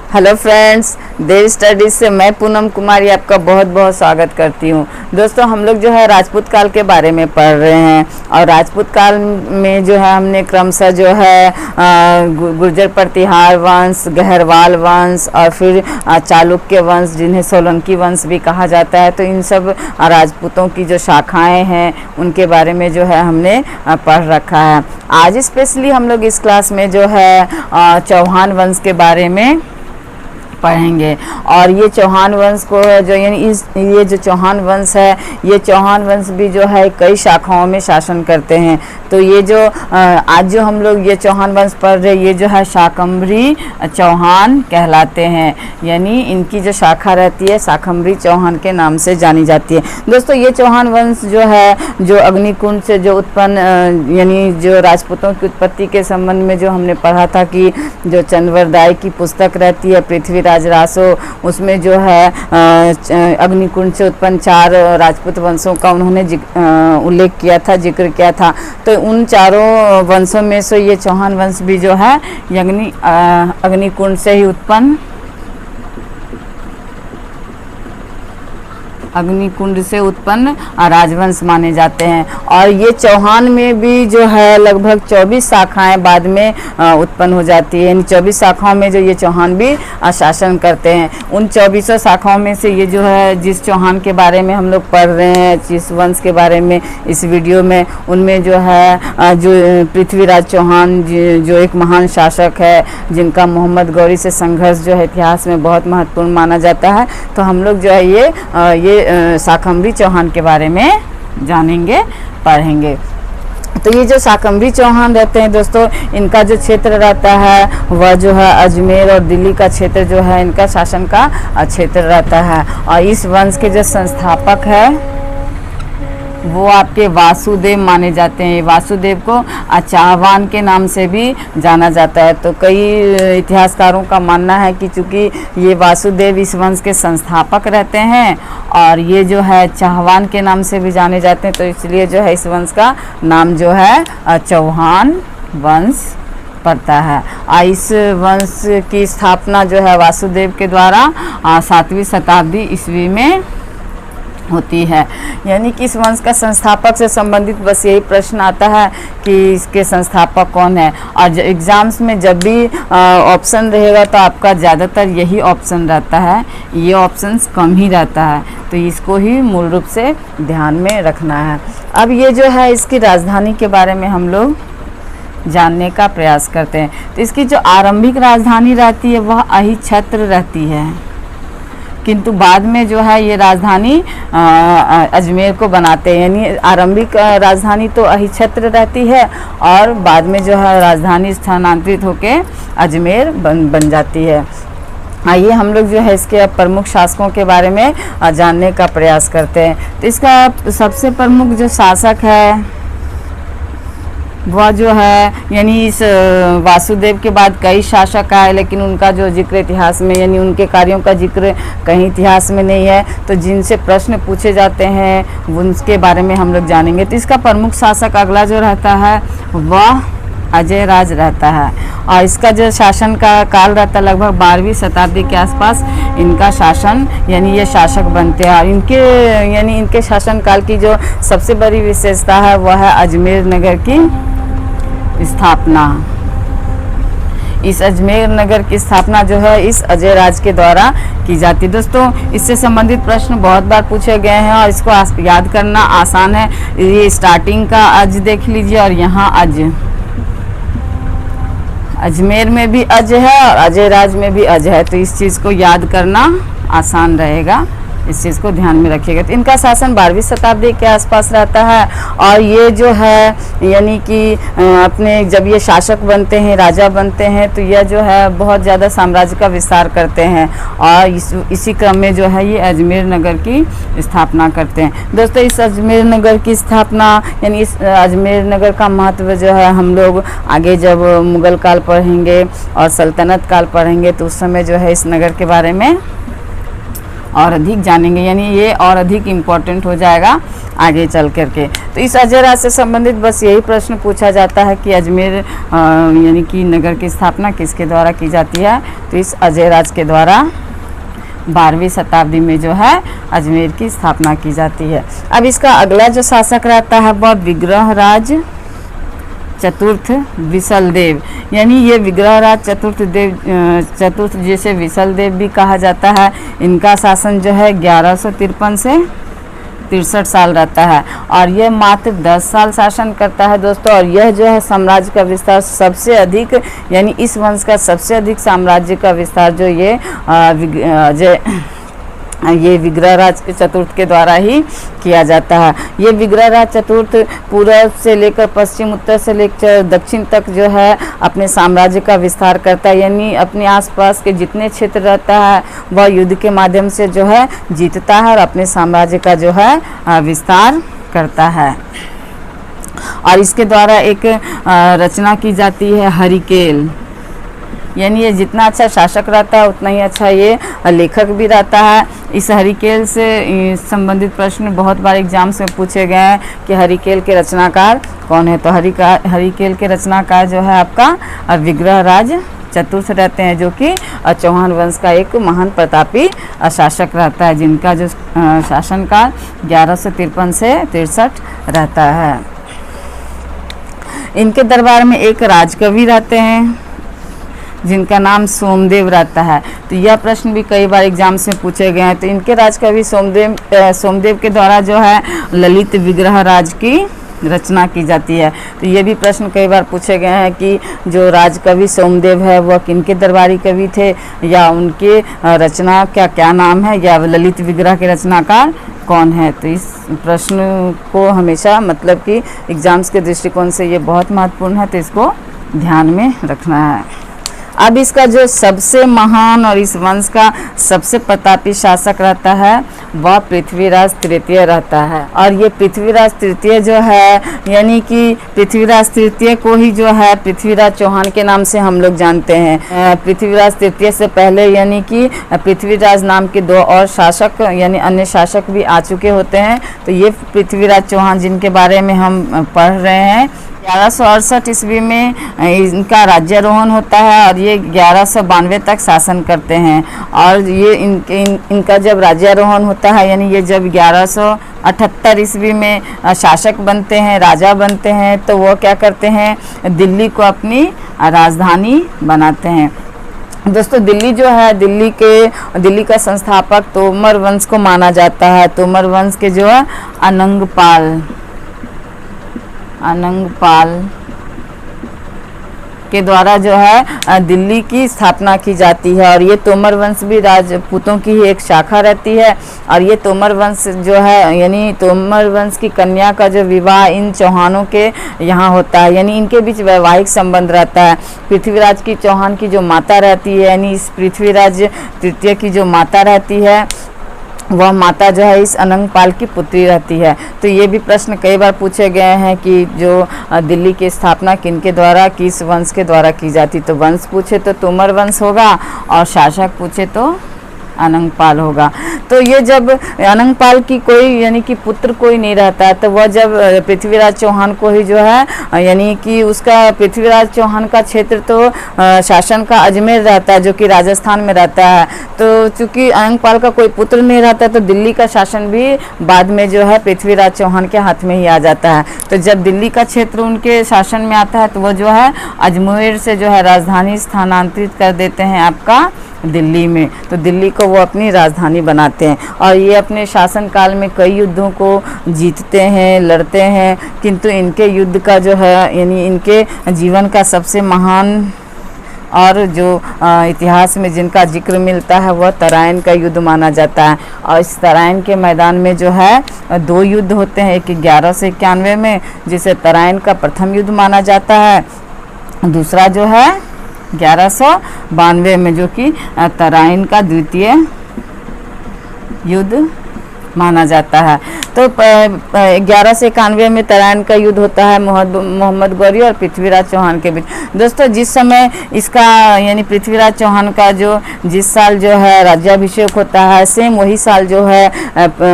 Hello friends, देव studies से मैं पूनम कुमारी आपका बहुत बहुत स्वागत करती हूँ। दोस्तों, हम लोग जो है राजपूत काल के बारे में पढ़ रहे हैं और राजपूत काल में जो है हमने क्रमशः जो है गुर्जर प्रतिहार वंश, गहरवाल वंश और फिर चालुक्य वंश, जिन्हें सोलंकी वंश भी कहा जाता है, तो इन सब राजपूतों की जो शाखाएं हैं उनके बारे में जो है हमने पढ़ रखा है। आज स्पेशली हम लोग इस क्लास में जो है चौहान वंश के बारे में पढ़ेंगे। और ये चौहान वंश को जो ये जो चौहान वंश है, ये चौहान वंश भी जो है कई शाखाओं में शासन करते हैं। तो ये जो आज जो हम लोग ये चौहान वंश पढ़ रहे, ये जो है शाकंभरी चौहान कहलाते हैं, यानी इनकी जो शाखा रहती है शाकंभरी चौहान के नाम से जानी जाती है। दोस्तों, ये चौहान वंश जो है जो अग्निकुंड से जो उत्पन्न यानी जो राजपूतों की उत्पत्ति के संबंध में जो हमने पढ़ा था कि जो चंद्रवरदाय की पुस्तक रहती है पृथ्वीराज रासो, उसमें जो है अग्निकुंड से उत्पन्न 4 राजपूत वंशों का उन्होंने उल्लेख किया था, जिक्र किया था। तो उन चारों वंशों में से ये चौहान वंश भी जो है अग्निकुंड से ही उत्पन्न अग्निकुंड से उत्पन्न राजवंश माने जाते हैं। और ये चौहान में भी जो है लगभग 24 शाखाएं बाद में उत्पन्न हो जाती है, यानी 24 शाखाओं में जो ये चौहान भी शासन करते हैं। उन 24 शाखाओं में से ये जो है जिस चौहान के बारे में हम लोग पढ़ रहे हैं, जिस वंश के बारे में इस वीडियो में, उनमें जो है जो पृथ्वीराज चौहान जो एक महान शासक है, जिनका मोहम्मद गौरी से संघर्ष जो है इतिहास में बहुत महत्वपूर्ण माना जाता है। तो हम लोग जो है ये शाकंभरी चौहान के बारे में जानेंगे, पढ़ेंगे। तो ये जो शाकंभरी चौहान रहते हैं दोस्तों, इनका जो क्षेत्र रहता है वह जो है अजमेर और दिल्ली का क्षेत्र जो है इनका शासन का क्षेत्र रहता है। और इस वंश के जो संस्थापक है वो आपके वासुदेव माने जाते हैं। वासुदेव को चाहवान के नाम से भी जाना जाता है। तो कई इतिहासकारों का मानना है कि चूँकि ये वासुदेव इस वंश के संस्थापक रहते हैं और ये जो है चाहवान के नाम से भी जाने जाते हैं, तो इसलिए जो है इस वंश का नाम जो है चौहान वंश पड़ता है। इस वंश की स्थापना जो है वासुदेव के द्वारा 7वीं शताब्दी ईस्वी में होती है। यानी कि इस वंश का संस्थापक से संबंधित बस यही प्रश्न आता है कि इसके संस्थापक कौन है। और एग्ज़ाम्स में जब भी ऑप्शन रहेगा तो आपका ज़्यादातर यही ऑप्शन रहता है, ये ऑप्शंस कम ही रहता है। तो इसको ही मूल रूप से ध्यान में रखना है। अब ये जो है इसकी राजधानी के बारे में हम लोग जानने का प्रयास करते हैं। तो इसकी जो आरंभिक राजधानी रहती है वह अहिछत्र रहती है, किंतु बाद में जो है ये राजधानी अजमेर को बनाते हैं। यानी आरंभिक राजधानी तो अहिछत्र रहती है और बाद में जो है राजधानी स्थानांतरित होकर अजमेर बन जाती है। आइए हम लोग जो है इसके प्रमुख शासकों के बारे में जानने का प्रयास करते हैं। तो इसका सबसे प्रमुख जो शासक है वह जो है, यानी इस वासुदेव के बाद कई शासक आए, लेकिन उनका जो जिक्र इतिहास में, यानी उनके कार्यों का जिक्र कहीं इतिहास में नहीं है। तो जिनसे प्रश्न पूछे जाते हैं उनके बारे में हम लोग जानेंगे। तो इसका प्रमुख शासक अगला जो रहता है वह अजय राज रहता है। और इसका जो शासन का काल रहता है लगभग 12वीं शताब्दी के आसपास इनका शासन, यानी ये शासक बनते हैं। और इनके शासन काल की जो सबसे बड़ी विशेषता है वह है अजमेर नगर की स्थापना। इस अजमेर नगर की स्थापना जो है इस अजय राज के द्वारा की जाती है। दोस्तों, इससे संबंधित प्रश्न बहुत बार पूछे गए हैं और इसको याद करना आसान है। ये स्टार्टिंग का अज देख लीजिए और यहाँ अज, अजमेर में भी अज है और अजय राज में भी अज है, तो इस चीज़ को याद करना आसान रहेगा। इस चीज़ को ध्यान में रखिएगा। तो इनका शासन 12वीं शताब्दी के आसपास रहता है। और ये जो है यानी कि अपने जब ये शासक बनते हैं, राजा बनते हैं, तो यह जो है बहुत ज़्यादा साम्राज्य का विस्तार करते हैं और इसी क्रम में जो है ये अजमेर नगर की स्थापना करते हैं। दोस्तों, इस अजमेर नगर की स्थापना, यानी इस अजमेर नगर का महत्व जो है हम लोग आगे जब मुग़ल काल पढ़ेंगे और सल्तनत काल पढ़ेंगे तो उस समय जो है इस नगर के बारे में और अधिक जानेंगे, यानी ये और अधिक इम्पोर्टेंट हो जाएगा आगे चल करके। तो इस अजय राज से संबंधित बस यही प्रश्न पूछा जाता है कि अजमेर यानी कि नगर की स्थापना किसके द्वारा की जाती है। तो इस अजय राज के द्वारा 12वीं शताब्दी में जो है अजमेर की स्थापना की जाती है। अब इसका अगला जो शासक रहता है वह विग्रहराज चतुर्थ विशलदेव, यानी ये विग्रहराज चतुर्थ जिसे विशलदेव भी कहा जाता है, इनका शासन जो है 1153 से 63 साल रहता है और यह मात्र 10 साल शासन करता है दोस्तों। और यह जो है साम्राज्य का विस्तार सबसे अधिक, यानी इस वंश का सबसे अधिक साम्राज्य का विस्तार जो ये विग्रहराज चतुर्थ के द्वारा ही किया जाता है। ये विग्रहराज चतुर्थ पूर्व से लेकर पश्चिम, उत्तर से लेकर दक्षिण तक जो है अपने साम्राज्य का विस्तार करता है, यानी अपने आसपास के जितने क्षेत्र रहता है वह युद्ध के माध्यम से जो है जीतता है और अपने साम्राज्य का जो है विस्तार करता है। और इसके द्वारा एक रचना की जाती है हरिकेल, यानी ये जितना अच्छा शासक रहता है उतना ही अच्छा ये लेखक भी रहता है। इस हरिकेल से संबंधित प्रश्न बहुत बार एग्जाम में पूछे गए हैं कि हरिकेल के रचनाकार कौन है। तो हरिकेल के रचनाकार जो है आपका विग्रहराज चतुर्थ रहते हैं, जो कि चौहान वंश का एक महान प्रतापी शासक रहता है, जिनका जो शासनकाल 1153 से 63 रहता है। इनके दरबार में एक राजकवि रहते हैं जिनका नाम सोमदेव रहता है। तो यह प्रश्न भी कई बार एग्जाम्स में पूछे गए हैं। तो इनके राजकवि सोमदेव के द्वारा जो है ललित विग्रहराज की रचना की जाती है। तो ये भी प्रश्न कई बार पूछे गए हैं कि जो राजकवि सोमदेव है वह किनके दरबारी कवि थे, या उनके रचना का क्या नाम है, या ललित विग्रह के रचनाकार कौन है। तो इस प्रश्न को हमेशा मतलब कि एग्जाम्स के दृष्टिकोण से ये बहुत महत्वपूर्ण है, तो इसको ध्यान में रखना है। अब इसका जो सबसे महान और इस वंश का सबसे प्रतापी शासक रहता है वह पृथ्वीराज तृतीय रहता है। और ये पृथ्वीराज तृतीय जो है, यानी कि पृथ्वीराज तृतीय को ही जो है पृथ्वीराज चौहान के नाम से हम लोग जानते हैं। पृथ्वीराज तृतीय से पहले यानी कि पृथ्वीराज नाम के 2 और शासक यानी अन्य शासक भी आ चुके होते हैं। तो ये पृथ्वीराज चौहान जिनके बारे में हम पढ़ रहे हैं, 1168 ईस्वी में इनका राज्यारोहण होता है और ये 1192 तक शासन करते हैं। और ये इनका जब राज्यारोहण होता है, यानी ये जब 1178 ईस्वी में शासक बनते हैं, राजा बनते हैं, तो वो क्या करते हैं, दिल्ली को अपनी राजधानी बनाते हैं। दोस्तों दिल्ली जो है, दिल्ली का संस्थापक तोमर वंश को माना जाता है। तोमर वंश के जो है अनंगपाल के द्वारा जो है दिल्ली की स्थापना की जाती है। और ये तोमर वंश भी राजपूतों की ही एक शाखा रहती है। और ये तोमर वंश जो है, यानी तोमर वंश की कन्या का जो विवाह इन चौहानों के यहाँ होता है, यानी इनके बीच वैवाहिक संबंध रहता है। पृथ्वीराज की चौहान की जो माता रहती है, यानी इस पृथ्वीराज तृतीय की जो माता रहती है, वह माता जो है इस अनंगपाल की पुत्री रहती है। तो ये भी प्रश्न कई बार पूछे गए हैं कि जो दिल्ली की स्थापना किनके द्वारा, किस वंश के द्वारा की जाती। तो वंश पूछे तो तोमर वंश होगा और शासक पूछे तो अनंगपाल होगा। तो ये जब अनंगपाल की कोई यानी कि पुत्र कोई नहीं रहता है, तो वह जब पृथ्वीराज चौहान को ही जो है यानी कि उसका पृथ्वीराज चौहान का क्षेत्र तो शासन का अजमेर रहता है, जो कि राजस्थान में रहता है। तो चूंकि अनंगपाल का कोई पुत्र नहीं रहता, तो दिल्ली का शासन भी बाद में जो है पृथ्वीराज चौहान के हाथ में ही आ जाता है। तो जब दिल्ली का क्षेत्र उनके शासन में आता है, तो वो जो है अजमेर से जो है राजधानी स्थानांतरित कर देते हैं आपका दिल्ली में। तो दिल्ली को वो अपनी राजधानी बनाते हैं और ये अपने शासनकाल में कई युद्धों को जीतते हैं, लड़ते हैं। किंतु इनके युद्ध का जो है यानी इनके जीवन का सबसे महान और जो इतिहास में जिनका जिक्र मिलता है वह तराइन का युद्ध माना जाता है। और इस तराइन के मैदान में जो है 2 युद्ध होते हैं, एक 1191 में जिसे तराइन का प्रथम युद्ध माना जाता है, दूसरा जो है 1192 में जो कि तराइन का द्वितीय युद्ध माना जाता है। तो 1191 में तराइन का युद्ध होता है मोहम्मद गौरी और पृथ्वीराज चौहान के बीच। दोस्तों जिस समय इसका यानी पृथ्वीराज चौहान का जो जिस साल जो है राज्याभिषेक होता है, सेम वही साल जो है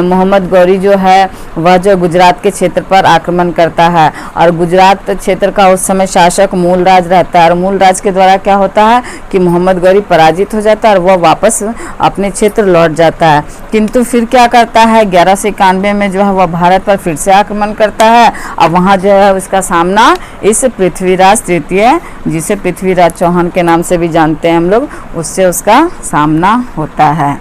मोहम्मद गौरी जो है वह जो गुजरात के क्षेत्र पर आक्रमण करता है। और गुजरात क्षेत्र का उस समय शासक मूलराज रहता है, और मूलराज के द्वारा क्या होता है कि मोहम्मद गौरी पराजित हो जाता है और वह वापस अपने क्षेत्र लौट जाता है। किंतु फिर क्या करता है, 1191 में जो है वह भारत पर फिर से आक्रमण करता है। अब वहाँ जो है उसका सामना इस पृथ्वीराज तृतीय, जिसे पृथ्वीराज चौहान के नाम से भी जानते हैं हम लोग, उससे उसका सामना होता है।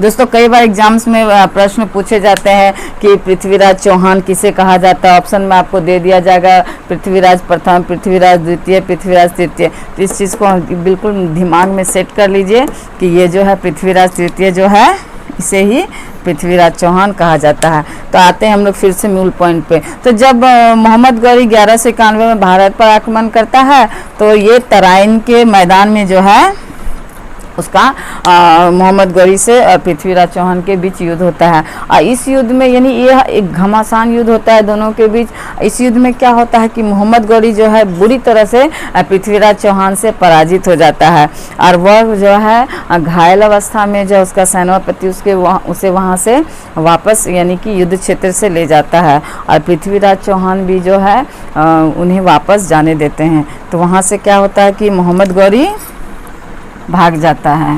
दोस्तों कई बार एग्जाम्स में प्रश्न पूछे जाते हैं कि पृथ्वीराज चौहान किसे कहा जाता है। ऑप्शन में आपको दे दिया जाएगा पृथ्वीराज प्रथम, पृथ्वीराज द्वितीय, पृथ्वीराज तृतीय। तो इस चीज़ को बिल्कुल दिमाग में सेट कर लीजिए कि ये जो है पृथ्वीराज तृतीय जो है इसे ही पृथ्वीराज चौहान कहा जाता है। तो आते हैं हम लोग फिर से मूल पॉइंट पे। तो जब मोहम्मद गौरी 1191 में भारत पर आक्रमण करता है तो ये तराइन के मैदान में जो है उसका मोहम्मद गौरी से और पृथ्वीराज चौहान के बीच युद्ध होता है। और इस युद्ध में यानी ये एक घमासान युद्ध होता है दोनों के बीच। इस युद्ध में क्या होता है कि मोहम्मद गौरी जो है बुरी तरह से पृथ्वीराज चौहान से पराजित हो जाता है, और वह जो है घायल अवस्था में जो उसका सेनापति उसे वहाँ से वापस यानी कि युद्ध क्षेत्र से ले जाता है, और पृथ्वीराज चौहान भी जो है उन्हें वापस जाने देते हैं। तो वहाँ से क्या होता है कि मोहम्मद गौरी भाग जाता है।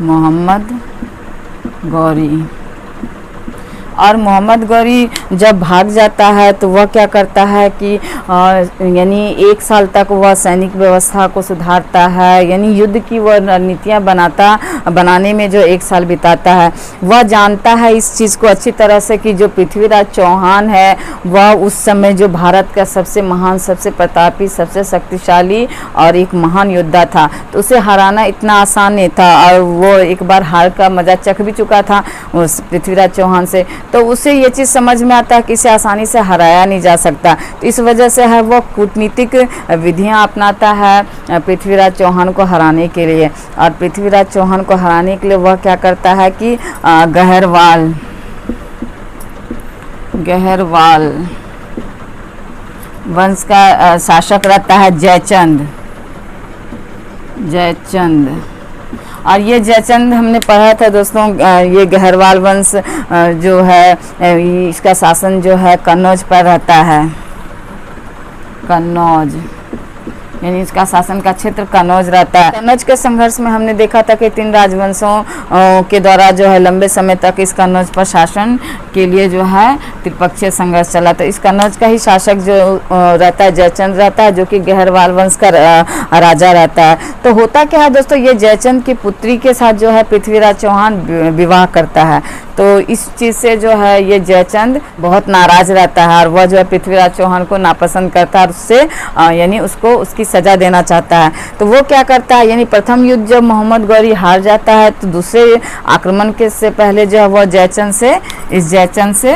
मोहम्मद गौरी और मोहम्मद गौरी जब भाग जाता है तो वह क्या करता है कि यानी 1 साल तक वह सैनिक व्यवस्था को सुधारता है, यानी युद्ध की वह रणनीतियाँ बनाने में जो 1 साल बिताता है। वह जानता है इस चीज़ को अच्छी तरह से कि जो पृथ्वीराज चौहान है वह उस समय जो भारत का सबसे महान, सबसे प्रतापी, सबसे शक्तिशाली और एक महान योद्धा था। तो उसे हराना इतना आसान नहीं था, और वो एक बार हार का मजा चख भी चुका था उस पृथ्वीराज चौहान से। तो उसे ये चीज़ समझ में आता है कि इसे आसानी से हराया नहीं जा सकता। तो इस वजह से है वो कूटनीतिक विधियां अपनाता है पृथ्वीराज चौहान को हराने के लिए। और पृथ्वीराज चौहान को हराने के लिए वह क्या करता है कि गहरवाल वंश का शासक रहता है जयचंद। और ये जयचंद हमने पढ़ा था दोस्तों, ये गहरवाल वंश जो है इसका शासन जो है कन्नौज पर रहता है। कन्नौज यानी इसका शासन का क्षेत्र कन्नौज रहता है। कन्नौज के संघर्ष में हमने देखा था कि 3 राजवंशों के द्वारा जो है लंबे समय तक इस कन्नौज पर शासन के लिए जो है त्रिपक्षीय संघर्ष चला। तो इस कन्नौज का ही शासक जो रहता है जयचंद रहता है, जो कि गहरवाल वंश का राजा रहता है। तो होता क्या है दोस्तों, ये जयचंद की पुत्री के साथ जो है पृथ्वीराज चौहान विवाह करता है। तो इस चीज़ से जो है ये जयचंद बहुत नाराज रहता है, और वह जो है पृथ्वीराज चौहान को नापसंद करता है, और उससे यानी उसको उसकी सजा देना चाहता है। तो वो क्या करता है, यानी प्रथम युद्ध जब मोहम्मद गौरी हार जाता है तो दूसरे आक्रमण के से पहले जो है वह इस जयचंद से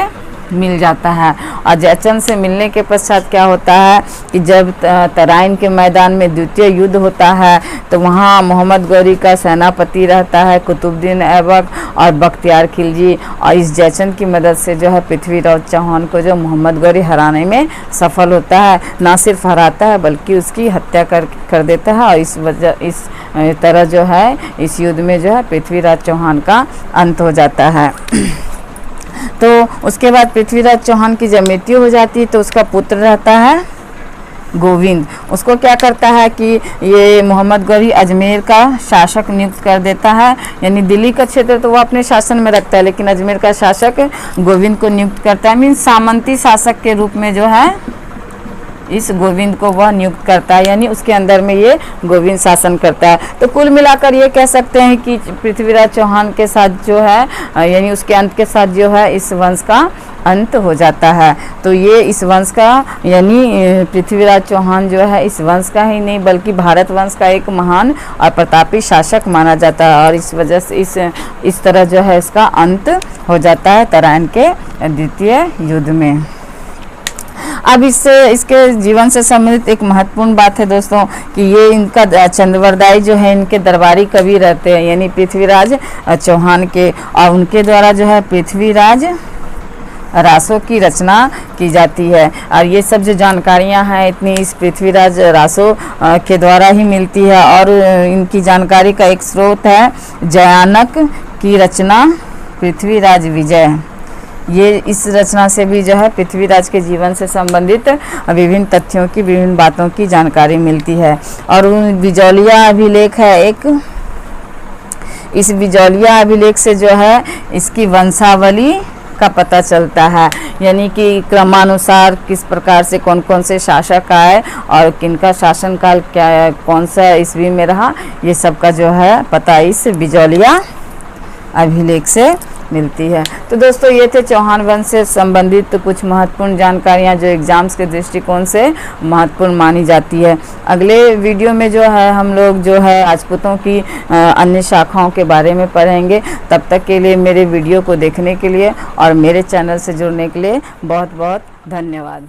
मिल जाता है। और जयचंद से मिलने के पश्चात क्या होता है कि जब तराइन के मैदान में द्वितीय युद्ध होता है तो वहाँ मोहम्मद गौरी का सेनापति रहता है कुतुबुद्दीन ऐबक और बख्तियार खिलजी, और इस जयचंद की मदद से जो है पृथ्वीराज चौहान को जो मोहम्मद गौरी हराने में सफल होता है। ना सिर्फ हराता है बल्कि उसकी हत्या कर देता है, और इस तरह जो है इस युद्ध में जो है पृथ्वीराज चौहान का अंत हो जाता है। तो उसके बाद पृथ्वीराज चौहान की जब मृत्यु हो जाती है तो उसका पुत्र रहता है गोविंद। उसको क्या करता है कि ये मोहम्मद गौरी अजमेर का शासक नियुक्त कर देता है, यानी दिल्ली का क्षेत्र तो वो अपने शासन में रखता है, लेकिन अजमेर का शासक गोविंद को नियुक्त करता है। मीन्स सामंती शासक के रूप में जो है इस गोविंद को वह नियुक्त करता है, यानी उसके अंदर में ये गोविंद शासन करता है। तो कुल मिलाकर ये कह सकते हैं कि पृथ्वीराज चौहान के साथ जो है यानी उसके अंत के साथ जो है इस वंश का अंत हो जाता है। तो ये इस वंश का यानी पृथ्वीराज चौहान जो है इस वंश का ही नहीं बल्कि भारत वंश का एक महान और प्रतापी शासक माना जाता है, और इस वजह से इस तरह जो है इसका अंत हो जाता है तराइन के द्वितीय युद्ध में। अब इसके जीवन से संबंधित एक महत्वपूर्ण बात है दोस्तों कि ये इनका चंद्रवरदाई जो है इनके दरबारी कवि रहते हैं, यानी पृथ्वीराज चौहान के, और उनके द्वारा जो है पृथ्वीराज रासों की रचना की जाती है। और ये सब जो जानकारियां हैं इतनी इस पृथ्वीराज रासों के द्वारा ही मिलती है। और इनकी जानकारी का एक स्रोत है जयानक की रचना पृथ्वीराज विजय। ये इस रचना से भी जो है पृथ्वीराज के जीवन से संबंधित विभिन्न तथ्यों की, विभिन्न बातों की जानकारी मिलती है। और बिजौलिया अभिलेख है एक, इस बिजौलिया अभिलेख से जो है इसकी वंशावली का पता चलता है, यानी कि क्रमानुसार किस प्रकार से कौन कौन से शासक आए और किनका शासनकाल क्या, कौन सा ईस्वी में रहा, ये सब का जो है पता इस बिजौलिया अभिलेख से मिलती है। तो दोस्तों ये थे चौहान वंश से संबंधित कुछ महत्वपूर्ण जानकारियां जो एग्जाम्स के दृष्टिकोण से महत्वपूर्ण मानी जाती है। अगले वीडियो में जो है हम लोग जो है राजपूतों की अन्य शाखाओं के बारे में पढ़ेंगे। तब तक के लिए मेरे वीडियो को देखने के लिए और मेरे चैनल से जुड़ने के लिए बहुत बहुत धन्यवाद।